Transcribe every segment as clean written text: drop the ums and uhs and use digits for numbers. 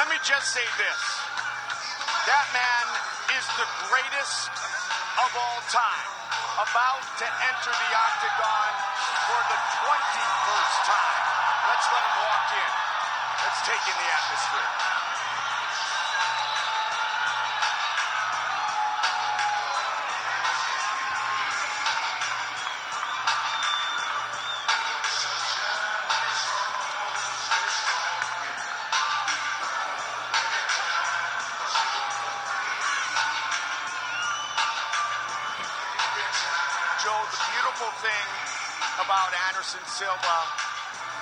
Let me just say this. That man is the greatest of all time, about to enter the octagon for the 21st time. Let's let him walk in. Let's take in the atmosphere. Joe, the beautiful thing about Anderson Silva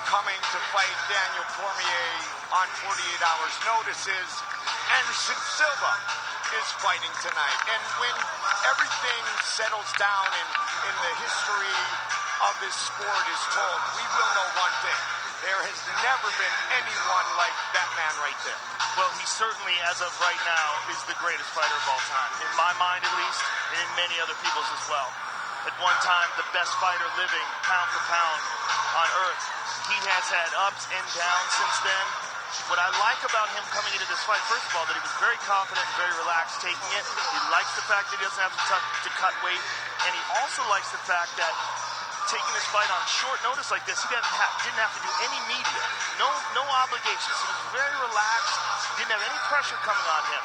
coming to fight Daniel Cormier on 48 hours notice is Anderson Silva is fighting tonight. And when everything settles down in the history of this sport is told, we will know one thing. There has never been anyone like that man right there. Well, he certainly, as of right now, is the greatest fighter of all time. In my mind, at least, and in many other people's as well. At one time, the best fighter living, pound for pound, on earth. He has had ups and downs since then. What I like about him coming into this fight, first of all, that he was very confident and very relaxed taking it. He likes the fact that he doesn't have to cut weight. And he also likes the fact that taking this fight on short notice like this, he didn't have to do any media. No obligations. He was very relaxed. Didn't have any pressure coming on him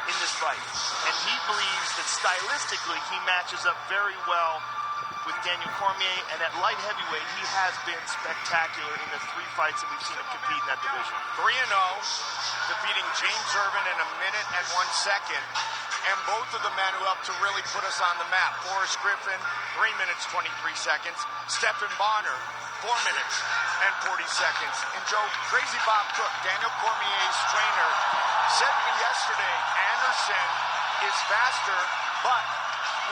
in this fight. And he believes that stylistically he matches up very well with Daniel Cormier, and at light heavyweight he has been spectacular in the 3 fights that we've seen him compete in that division. 3-0, defeating James Irvin in 1 minute and 1 second, and both of the men who helped to really put us on the map. Forrest Griffin, 3 minutes 23 seconds. Stephen Bonner, 4 minutes and 40 seconds. And Joe, Crazy Bob Cook, Daniel Cormier's trainer, said to me yesterday, Anderson is faster, but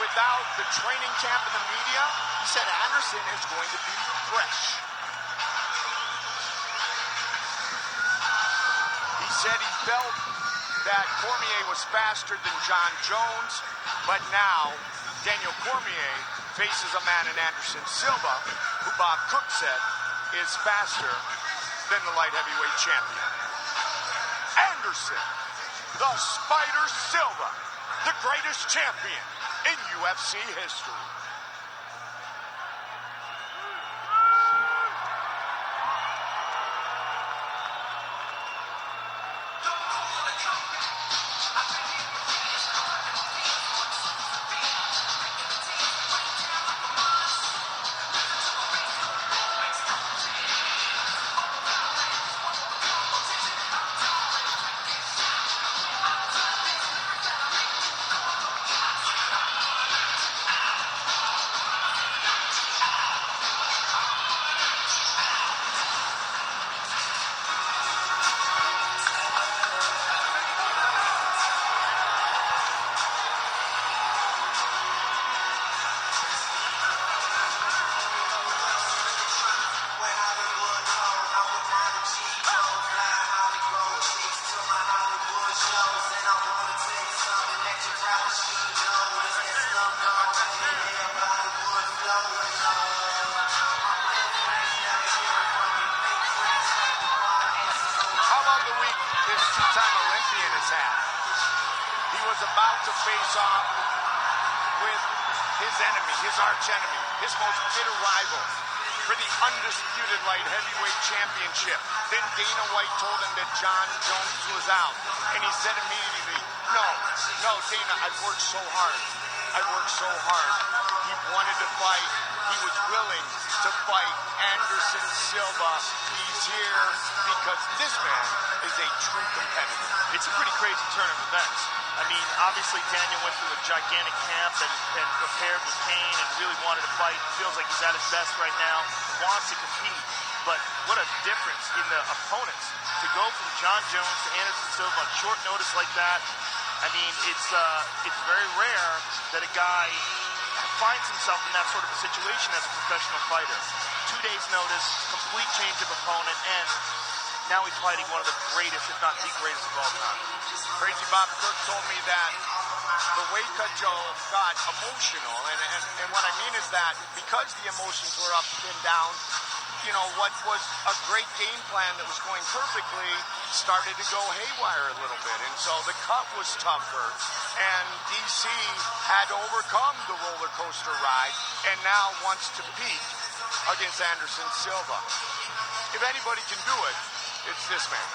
without the training camp and the media, he said Anderson is going to be fresh. He said he felt that Cormier was faster than John Jones, but now Daniel Cormier faces a man in Anderson Silva, who Bob Cook said is faster than the light heavyweight champion. Anderson, the Spider Silva, the greatest champion in UFC history. About to face off with his enemy, his arch enemy, his most bitter rival for the undisputed light heavyweight championship. Then Dana White told him that John Jones was out, and he said immediately, no, Dana, I've worked so hard. He wanted to fight. He was willing to fight Anderson Silva. He's here because this man is a true competitor. It's a pretty crazy turn of events. I mean, obviously Daniel went through a gigantic camp and prepared with pain and really wanted to fight. Feels like he's at his best right now, wants to compete. But what a difference in the opponents. To go from John Jones to Anderson Silva on short notice like that, I mean, it's very rare that a guy finds himself in that sort of a situation as a professional fighter. 2 days notice, complete change of opponent, and now he's fighting one of the greatest, if not the greatest of all time. Crazy Bob Cook told me that the weight cut, Joe, got emotional. And what I mean is that because the emotions were up and down, what was a great game plan that was going perfectly started to go haywire a little bit. And so the cut was tougher. And DC had to overcome the roller coaster ride and now wants to peak against Anderson Silva. If anybody can do it, it's this man.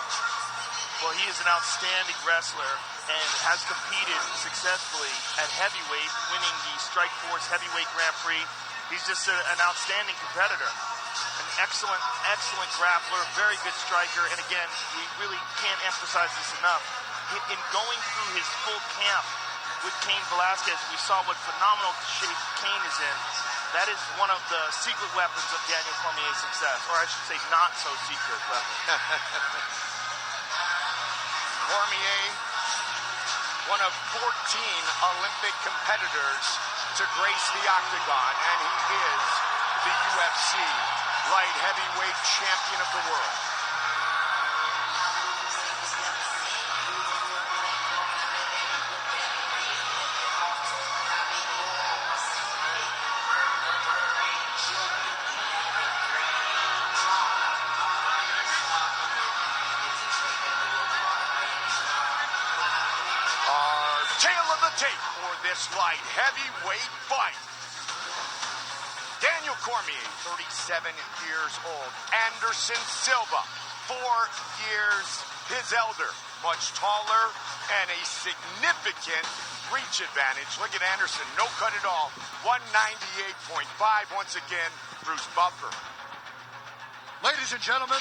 Well, he is an outstanding wrestler and has competed successfully at heavyweight, winning the Strikeforce Heavyweight Grand Prix. He's just an outstanding competitor. An excellent, excellent grappler, very good striker. And again, we really can't emphasize this enough. In going through his full camp with Cain Velasquez, we saw what phenomenal shape Cain is in. That is one of the secret weapons of Daniel Cormier's success, or I should say not so secret weapon. Cormier, one of 14 Olympic competitors to grace the octagon, and he is the UFC light heavyweight champion of the world. Tail of the tape for this light heavyweight fight. Daniel Cormier, 37 years old. Anderson Silva, 4 years his elder. Much taller and a significant reach advantage. Look at Anderson, no cut at all. 198.5. Once again, Bruce Buffer. Ladies and gentlemen,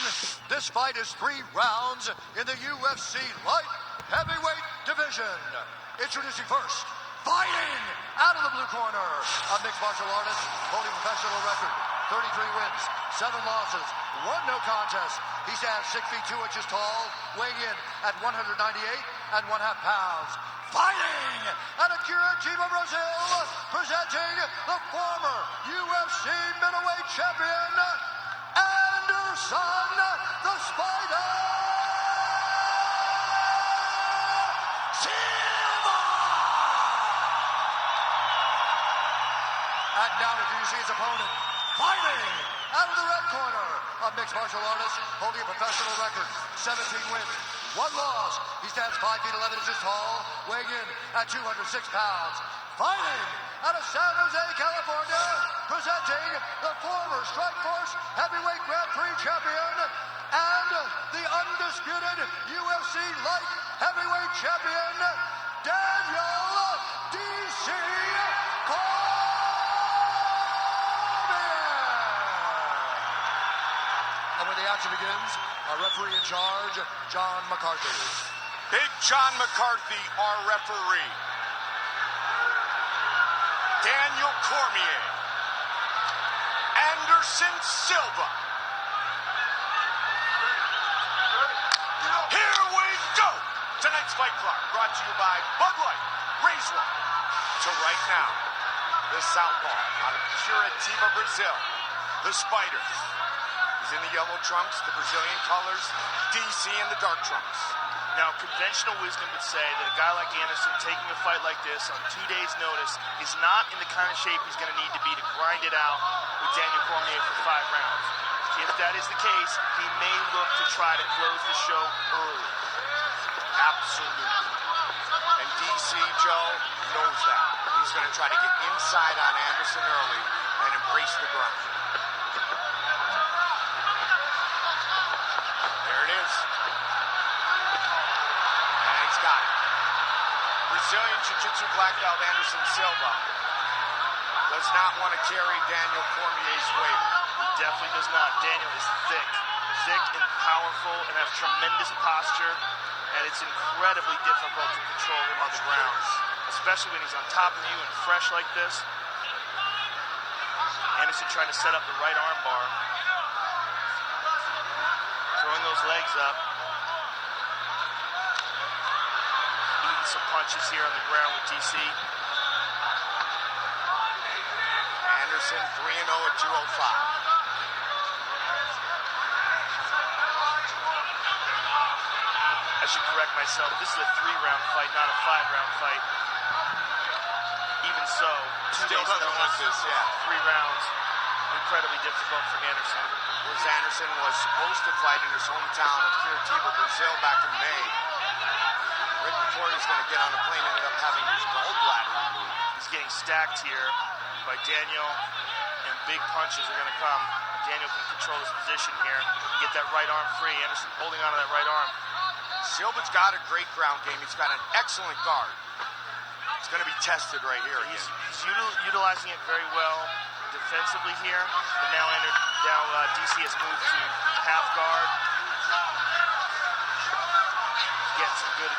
this fight is 3 rounds in the UFC light heavyweight division. Introducing first, fighting out of the blue corner, a mixed martial artist holding professional record, 33 wins, 7 losses, 1 no contest. He stands 6 feet 2 inches tall, weighing in at 198 1/2 pounds. Fighting out of Curitiba, Brazil, presenting the former UFC middleweight champion, Anderson the Spider Silva! And now introducing his opponent, fighting out of the red corner, a mixed martial artist holding a professional record, 17 wins, 1 loss. He stands 5 feet 11 inches tall, weighing in at 206 pounds. Fighting out of San Jose, California, presenting the former Strikeforce Heavyweight Grand Prix champion and the undisputed UFC Light Heavyweight champion, Daniel D.C. Cormier. And when the action begins, our referee in charge, John McCarthy. Big John McCarthy, our referee. Daniel Cormier. Anderson Silva. Here we go. Tonight's Fight Clock brought to you by Bud Light, Raise One. So right now, the southpaw out of Curitiba, Brazil, the Spider. He's in the yellow trunks, the Brazilian colors, DC in the dark trunks. Now, conventional wisdom would say that a guy like Anderson taking a fight like this on 2 days' notice is not in the kind of shape he's going to need to be to grind it out with Daniel Cormier for 5 rounds. If that is the case, he may look to try to close the show early. Absolutely. And DC Joe knows that. He's going to try to get inside on Anderson early and embrace the ground. There it is. And he's got it. Brazilian Jiu-Jitsu black belt Anderson Silva does not want to carry Daniel Cormier's weight. He definitely does not. Daniel is thick and powerful and has tremendous posture, and it's incredibly difficult to control him on the ground, especially when he's on top of you and fresh like this. Anderson trying to set up the right arm bar, throwing those legs up, eating some punches here on the ground with DC. Anderson 3-0 at 205. I should correct myself. This is a 3-round fight, not a 5-round fight. Even so, 2 days notice, 3 rounds, incredibly difficult for Anderson. Whereas Anderson was supposed to fight in his hometown of Curitiba, Brazil back in May. Right before he was going to get on a plane, ended up having his gallbladder removed. He's getting stacked here by Daniel, and big punches are going to come. Daniel can control his position here, get that right arm free. Anderson holding on to that right arm. Silva's got a great ground game. He's got an excellent guard. It's going to be tested right here. He's utilizing it very well defensively here, but now DC has moved to half guard. Getting some good,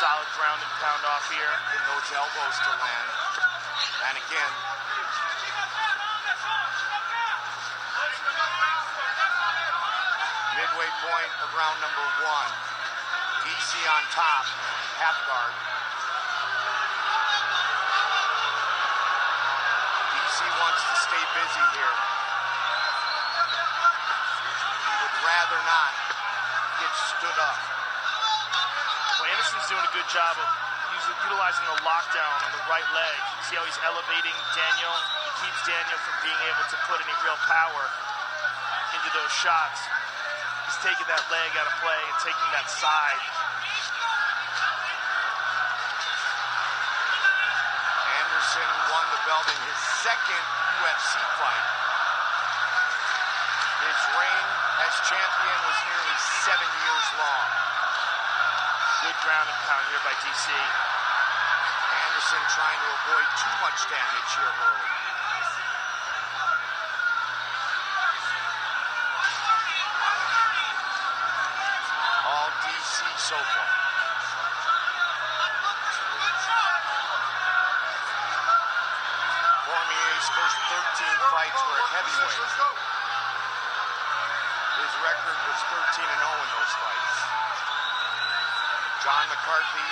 solid ground and pound off here. Getting those elbows to land. And again, midway point of round number 1. DC on top, half guard. DC wants to stay busy here. He would rather not get stood up. Well, Anderson's doing a good job of utilizing the lockdown on the right leg. See how he's elevating Daniel? He keeps Daniel from being able to put any real power into those shots. He's taking that leg out of play and taking that side. Anderson won the belt in his second UFC fight. His reign as champion was nearly 7 years long. Good ground and pound here by DC. Anderson trying to avoid too much damage here early. All DC so far. Cormier's first 13 fights were at heavyweight. His record was 13-0 in those fights. John McCarthy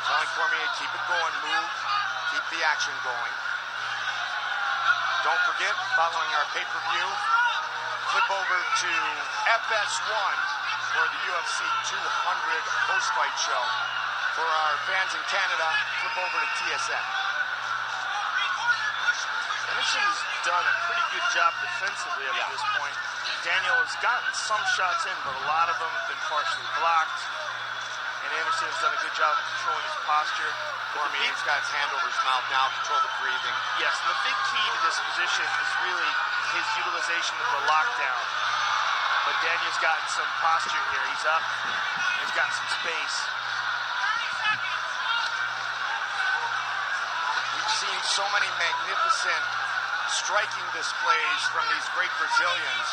telling Cormier, keep it going, move, keep the action going. Don't forget, following our pay-per-view, flip over to FS1 for the UFC 200 post-fight show. For our fans in Canada, flip over to TSN. Anderson has done a pretty good job defensively up to this point. Daniel has gotten some shots in, but a lot of them have been partially blocked. And Anderson has done a good job of controlling his posture. Cormier's got his hand over his mouth now, control the breathing. Yes, and the big key to this position is really his utilization of the lockdown. But Daniel's gotten some posture here. He's up, he's got some space. We've seen so many magnificent striking displays from these great Brazilians,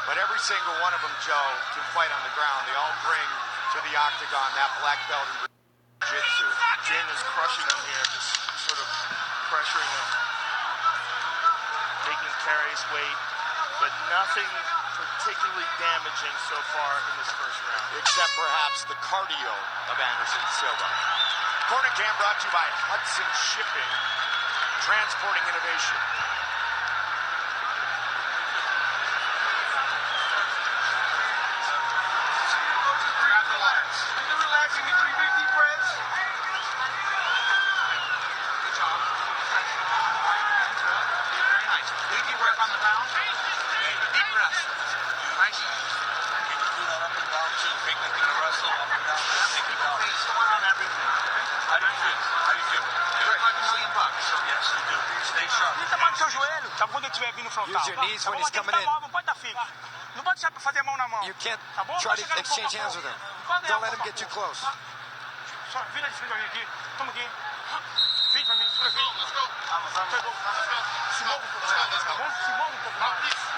but every single one of them, Joe, can fight on the ground. They all bring to the octagon that black belt in jiu-jitsu. Daniel's crushing him here, just sort of pressuring him, making him carry his weight, but nothing particularly damaging so far in this first round. Except perhaps the cardio of Anderson Silva. Corner Cam brought to you by Hudson Shipping, transporting innovation. Use your knees when he's coming in. You can't try to exchange hands with him. Don't let him get too close.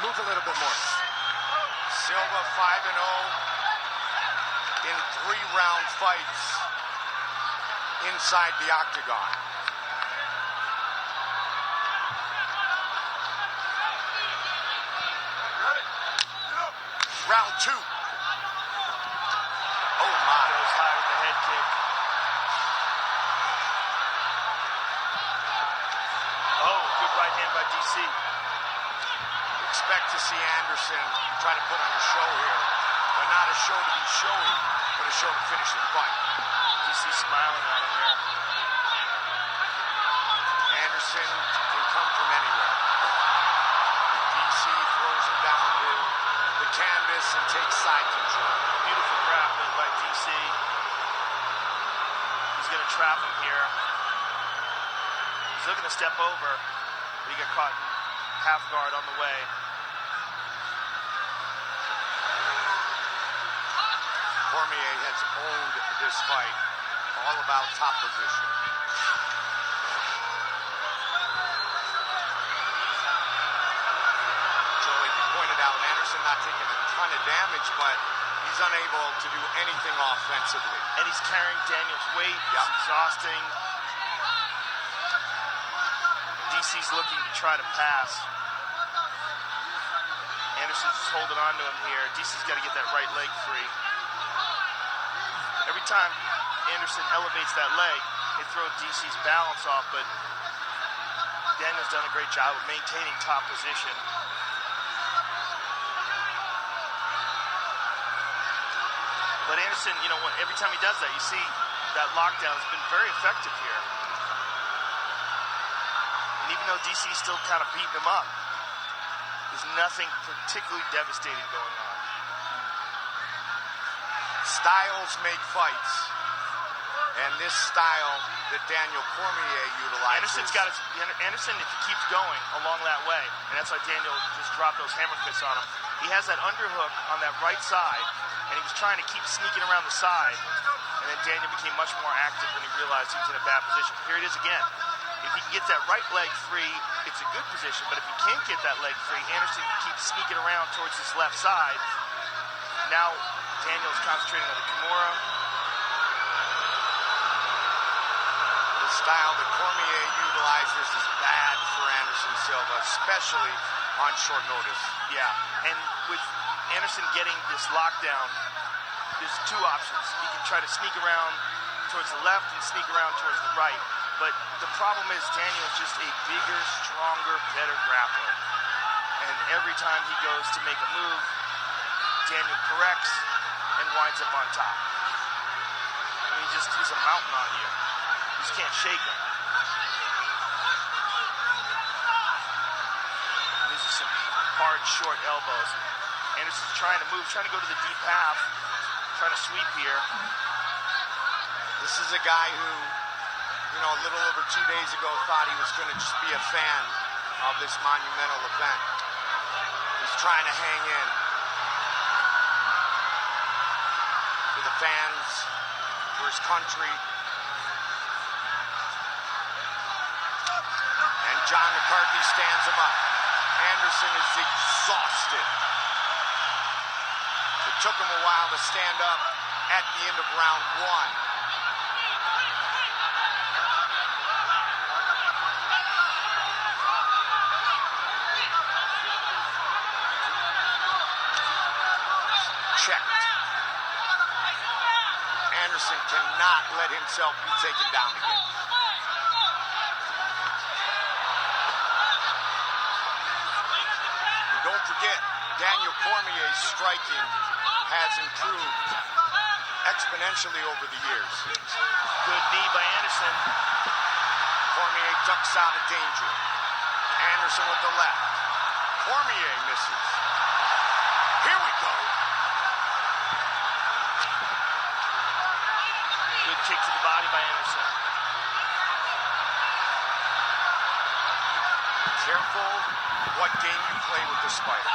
Move a little bit more. Silva 5-0 in 3-round fights inside the octagon. Round 2. Oh my. Goes high with the head kick. Oh, good right hand by DC. Expect to see Anderson try to put on a show here, but not a show to be showy, but a show to finish the fight. DC smiling at him here. Anderson can come from anywhere. DC throws him down Anderson takes side control. Beautiful grappling by DC. He's going to trap him here. He's looking to step over, but he got caught in half guard on the way. Cormier has owned this fight. All about top position. Joe, like you pointed out, Anderson not taking a ton of damage, but he's unable to do anything offensively. And he's carrying Daniel's weight. Yep. It's exhausting. DC's looking to try to pass. Anderson's just holding on to him here. DC's got to get that right leg free. Every time Anderson elevates that leg, it throws DC's balance off, but Daniel's done a great job of maintaining top position. But Anderson, you know, every time he does that, you see that lockdown has been very effective here. And even though DC's still kind of beating him up, there's nothing particularly devastating going on. Styles make fights, and this style that Daniel Cormier utilizes. Anderson, if he keeps going along that way, and that's why Daniel just dropped those hammer fists on him. He has that underhook on that right side, and he was trying to keep sneaking around the side, and then Daniel became much more active when he realized he was in a bad position. Here it is again. If he can get that right leg free, it's a good position, but if he can't get that leg free, Anderson keeps sneaking around towards his left side. Now Daniel's concentrating on the Kimura. The style that Cormier utilizes is bad for Anderson Silva, especially on short notice. Yeah, and with Anderson getting this lockdown, there's two options. He can try to sneak around towards the left and sneak around towards the right. But the problem is Daniel's just a bigger, stronger, better grappler. And every time he goes to make a move, Daniel corrects and winds up on top. I mean, he's a mountain on you. You just can't shake him. And these are some hard, short elbows. Anderson's trying to move, trying to go to the deep half, trying to sweep here. This is a guy who, you know, a little over 2 days ago thought he was going to just be a fan of this monumental event. He's trying to hang in for the fans, for his country. And John McCarthy stands him up. Anderson is exhausted. It took him a while to stand up at the end of round one. Checked. Anderson cannot let himself be taken down again. Don't forget, Daniel Cormier's striking has improved exponentially over the years. Good knee by Anderson. Cormier ducks out of danger. Anderson with the left. Cormier misses. Here we go. Good kick to the body by Anderson. Careful what game you play with the spider.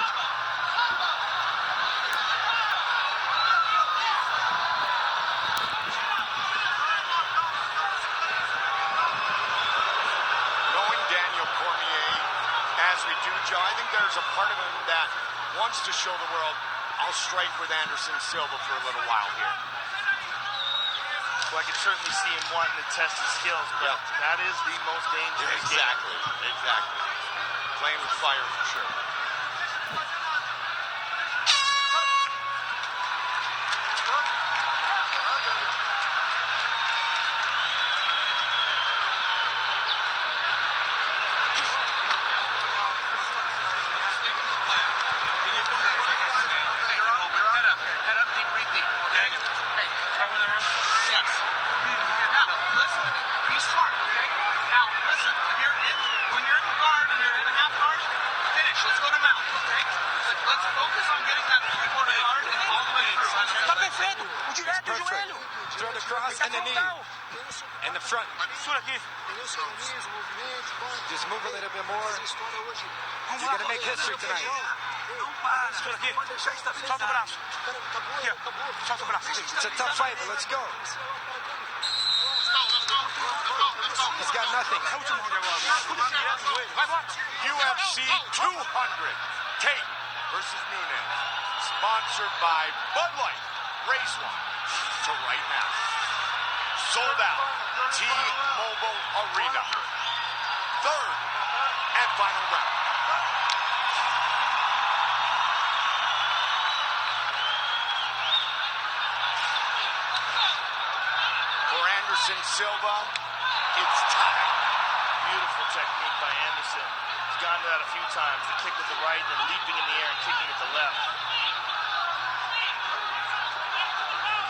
Knowing Daniel Cormier as we do, Joe, I think there's a part of him that wants to show the world, I'll strike with Anderson Silva for a little while here. Well, I can certainly see him wanting to test his skills, but that is the most dangerous game. Exactly. Playing with fire for sure. Head up, deep, breathe deep, okay? Hey, cover the room? Yes. Now, listen to me. Be smart, okay? Now, listen. When you're in the guard and you're in a half guard, finish. Let's go perfeito. O direto e o joelho. Throw the cross and the knee. And the front. Segura aqui. Just move a little bit more. You're going to make history tonight. Segura aqui. Solta o braço. Aqui, ó. Solta o braço. It's a tough fight, but let's go. He's got nothing. UFC 200, Tate versus Nunes. Sponsored by Bud Light, Race One, to right now. Sold out, T-Mobile Arena. Third and final round. For Anderson Silva, it's time. Beautiful technique by Anderson. He's gone to that a few times. The kick with the right, then leaping in the air and kicking with the left.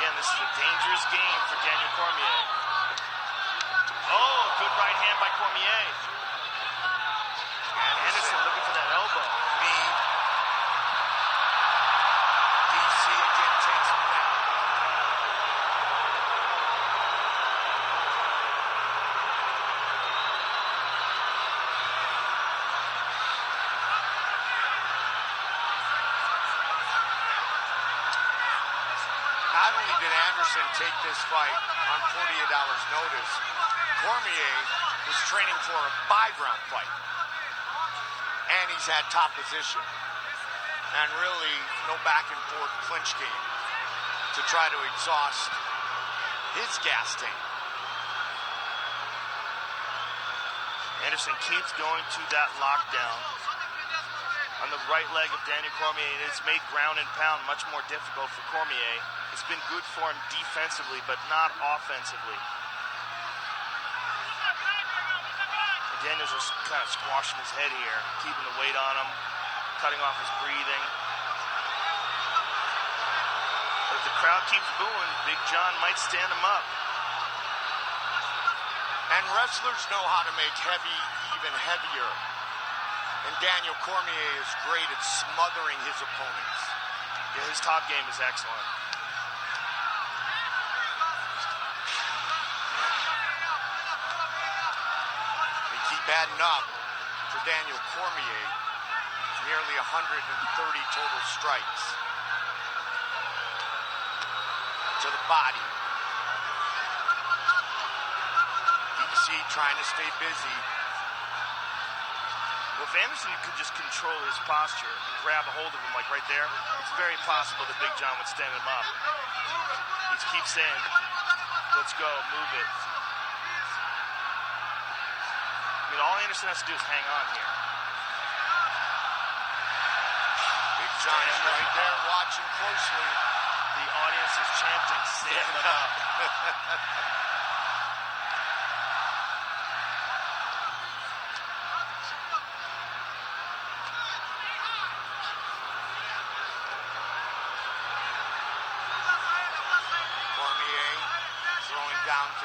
Again, this is a dangerous game for Daniel Cormier. Oh, good right hand by Cormier. Anderson looking for that elbow. Knee. DC again takes him down. Not only did Anderson take this fight on 48 hours notice, Cormier was training for a 5-round fight. And he's had top position. And really no back and forth clinch game to try to exhaust his gas tank. Anderson keeps going to that lockdown on the right leg of Daniel Cormier, and it's made ground and pound much more difficult for Cormier. It's been good for him defensively, but not offensively. And Daniel's just kind of squashing his head here, keeping the weight on him, cutting off his breathing. But if the crowd keeps booing, Big John might stand him up. And wrestlers know how to make heavy even heavier. And Daniel Cormier is great at smothering his opponents. Yeah, his top game is excellent. They keep adding up for Daniel Cormier. Nearly 130 total strikes. To the body. DC trying to stay busy. Well, if Anderson could just control his posture and grab a hold of him like right there, it's very possible that Big John would stand him up. He keeps saying, let's go, move it. I mean, all Anderson has to do is hang on here. Big John is right there watching closely. The audience is chanting, stand him up.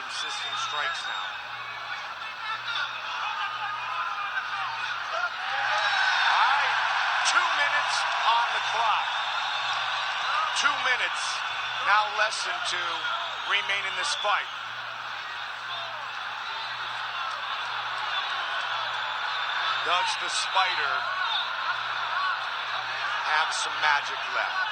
16 strikes now. All right, 2 minutes on the clock. 2 minutes, now less than 2, remain in this fight. Does the Spider have some magic left?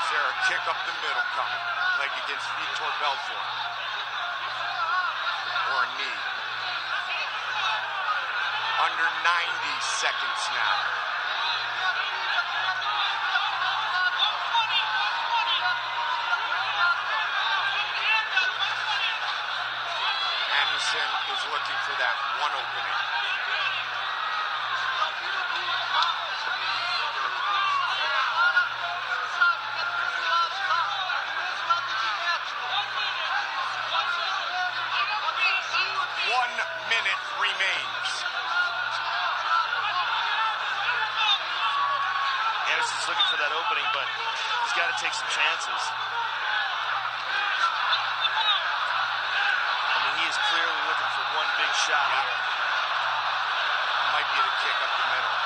Is there a kick up the middle coming, like against Vitor Belfort? Or a knee? Under 90 seconds now. Anderson is looking for that one opening. One minute remains. Anderson's looking for that opening, but he's got to take some chances. I mean, he is clearly looking for one big shot here. Might be the kick up the middle.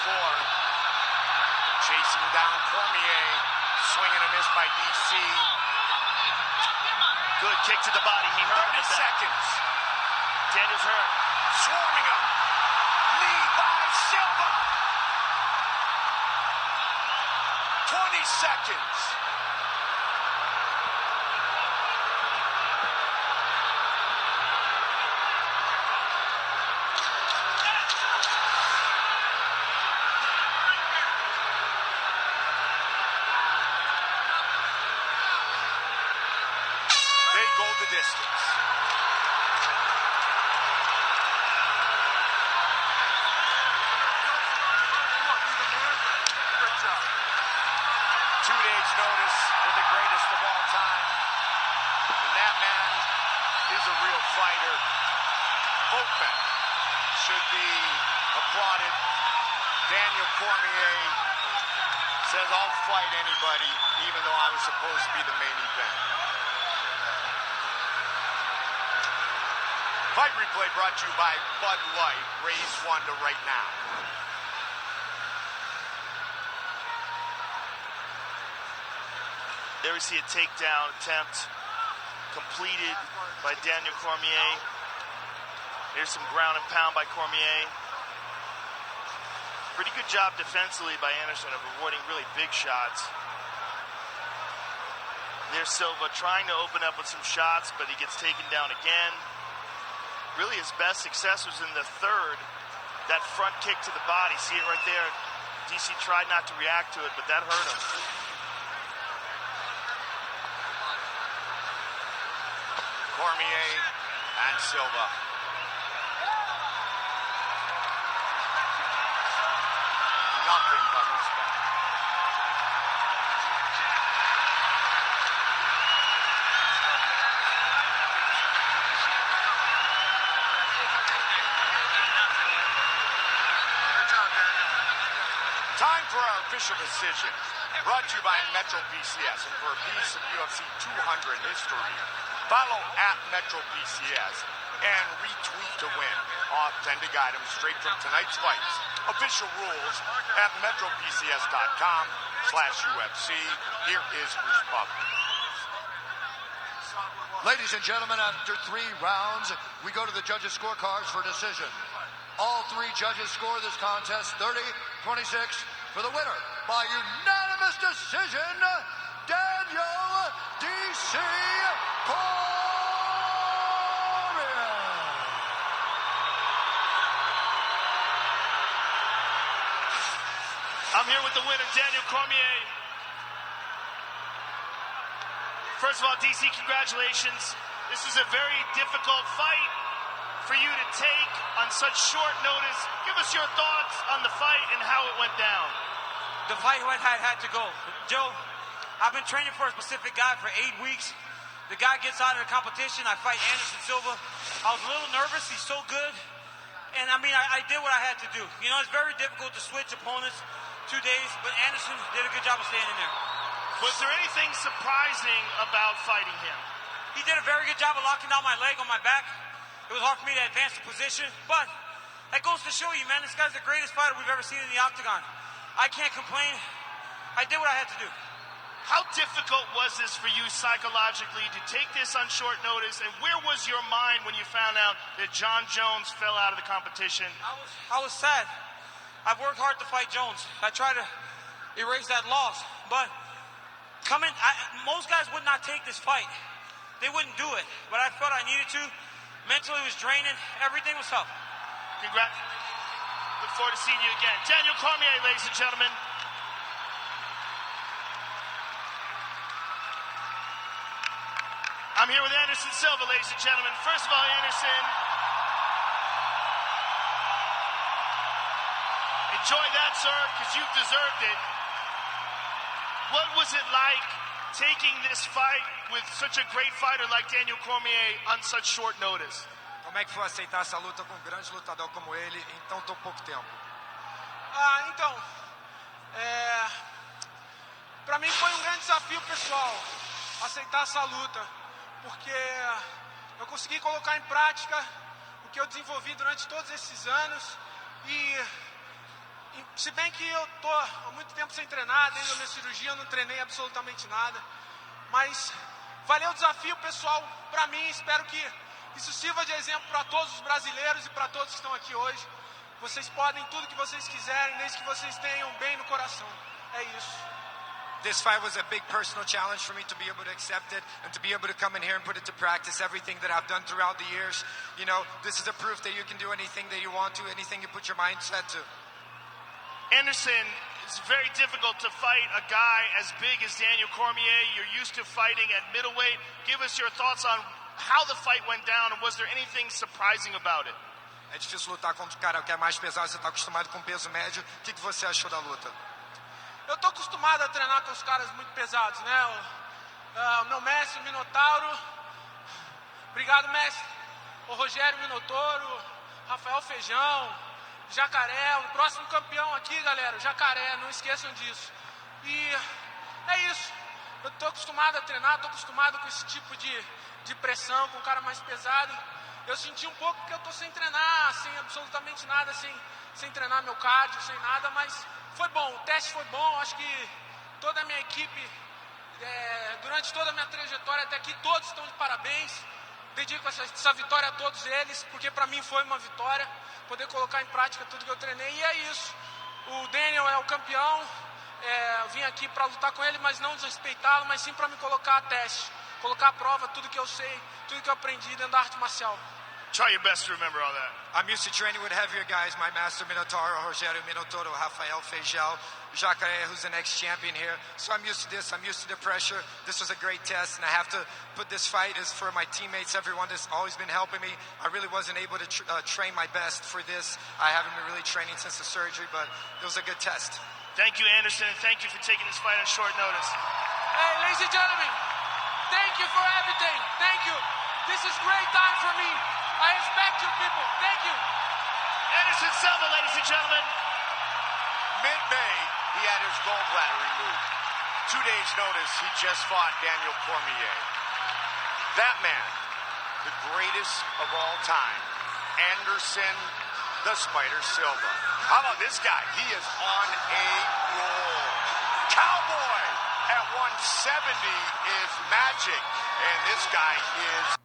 before. Chasing down Cormier. Swing and a miss by DC. Good kick to the body. He hurt 30 seconds. Daniel's hurt. Swarming him. Knee by Silva. 20 seconds. They go the distance. Great job. 2 days notice for the greatest of all time. And that man is a real fighter. Both men should be applauded. Daniel Cormier says, I'll fight anybody, even though I was supposed to be the main event. Fight replay brought to you by Bud Light. Raise one to right now. There we see a takedown attempt completed by Daniel Cormier. Here's some ground and pound by Cormier. Pretty good job defensively by Anderson of avoiding really big shots. There's Silva trying to open up with some shots, but he gets taken down again. Really his best success was in the third. That front kick to the body, see it right there. DC tried not to react to it, but that hurt him. Cormier and Silva. Nothing but respect. Time for our official decision. Brought to you by Metro PCS. And for a piece of UFC 200 history, follow @MetroPCS and retweet to win authentic items straight from tonight's fights. Official rules at MetroPCS.com/UFC. Here is Bruce Buffer. Ladies and gentlemen, after 3 rounds, we go to the judges' scorecards for decision. All 3 judges score this contest 30-26 for the winner by unanimous decision, Daniel DC Cormier. I'm here with the winner, Daniel Cormier. First of all, DC, congratulations. This is a very difficult fight for you to take on such short notice. Give us your thoughts on the fight and how it went down. The fight had to go. Joe, I've been training for a specific guy for 8 weeks. The guy gets out of the competition. I fight Anderson Silva. I was a little nervous. He's so good. And I mean, I did what I had to do. You know, it's very difficult to switch opponents 2 days, but Anderson did a good job of staying in there. Was there anything surprising about fighting him? He did a very good job of locking down my leg on my back. It was hard for me to advance the position, but that goes to show you, man, this guy's the greatest fighter we've ever seen in the octagon. I can't complain. I did what I had to do. How difficult was this for you psychologically to take this on short notice, and where was your mind when you found out that John Jones fell out of the competition? I was sad. I've worked hard to fight Jones. I try to erase that loss, but most guys would not take this fight. They wouldn't do it, but I felt I needed to. Mentally, it was draining. Everything was tough. Congrats. Look forward to seeing you again. Daniel Cormier, ladies and gentlemen. I'm here with Anderson Silva, ladies and gentlemen. First of all, Anderson, enjoy that, sir, because you've deserved it. What was it like taking this fight with such a great fighter like Daniel Cormier on such short notice? Como é que foi aceitar essa luta com um grande lutador como ele em tão pouco tempo? Para mim foi um grande desafio pessoal aceitar essa luta, porque eu consegui colocar em prática o que eu desenvolvi durante todos esses anos e Se bem que eu tô há muito tempo sem treinar, desde a minha cirurgia eu não treinei absolutamente nada. Mas valeu o desafio, pessoal, para mim. Espero que isso sirva de exemplo para todos os brasileiros e para todos que estão aqui hoje. Vocês podem tudo que vocês quiserem, desde que vocês tenham bem no coração. É isso. This fight was a big personal challenge for me to be able to accept it and to be able to come in here and put it to practice everything that I've done throughout the years. You know, this is a proof that you can do anything that you want to, anything you put your mindset to. Anderson, it's very difficult to fight a guy as big as Daniel Cormier. You're used to fighting at middleweight. Give us your thoughts on how the fight went down and was there anything surprising about it? É difícil lutar contra o cara que é mais pesado, você está acostumado com peso médio. O que você achou da luta? Eu tô acostumado a treinar com os caras muito pesados, né? O meu mestre, o Minotauro. Obrigado, mestre. O Rogério Minotouro, Rafael Feijão, Jacaré. O próximo campeão aqui, galera, o Jacaré, não esqueçam disso. E é isso. Eu tô acostumado a treinar, tô acostumado com esse tipo de pressão, com o cara mais pesado. Eu senti um pouco que eu tô sem treinar, sem absolutamente nada, sem treinar meu cardio, sem nada, mas foi bom, o teste foi bom. Acho que toda a minha equipe, durante toda a minha trajetória até aqui, todos estão de parabéns. Dedico essa vitória a todos eles, porque para mim foi uma vitória, poder colocar em prática tudo que eu treinei, e é isso. O Daniel é o campeão, eu vim aqui para lutar com ele, mas não desrespeitá-lo, mas sim para me colocar a teste, colocar à prova tudo que eu sei, tudo que eu aprendi dentro da arte marcial. Try your best to remember all that. I'm used to training with heavier guys. My master Minotauro, Rogério Minotoro, Rafael Feijão, Jacaré, who's the next champion here. So I'm used to this. I'm used to the pressure. This was a great test, and I have to put this fight is for my teammates, everyone that's always been helping me. I really wasn't able to train my best for this. I haven't been really training since the surgery, but it was a good test. Thank you, Anderson, and thank you for taking this fight on short notice. Hey, ladies and gentlemen, thank you for everything. Thank you. This is great time for me. I respect you people. Thank you. Anderson Silva, ladies and gentlemen. Mid-May, he had his gallbladder removed. 2 days' notice, he just fought Daniel Cormier. That man, the greatest of all time, Anderson the Spider Silva. How about this guy? He is on a roll. Cowboy at 170 is magic, and this guy is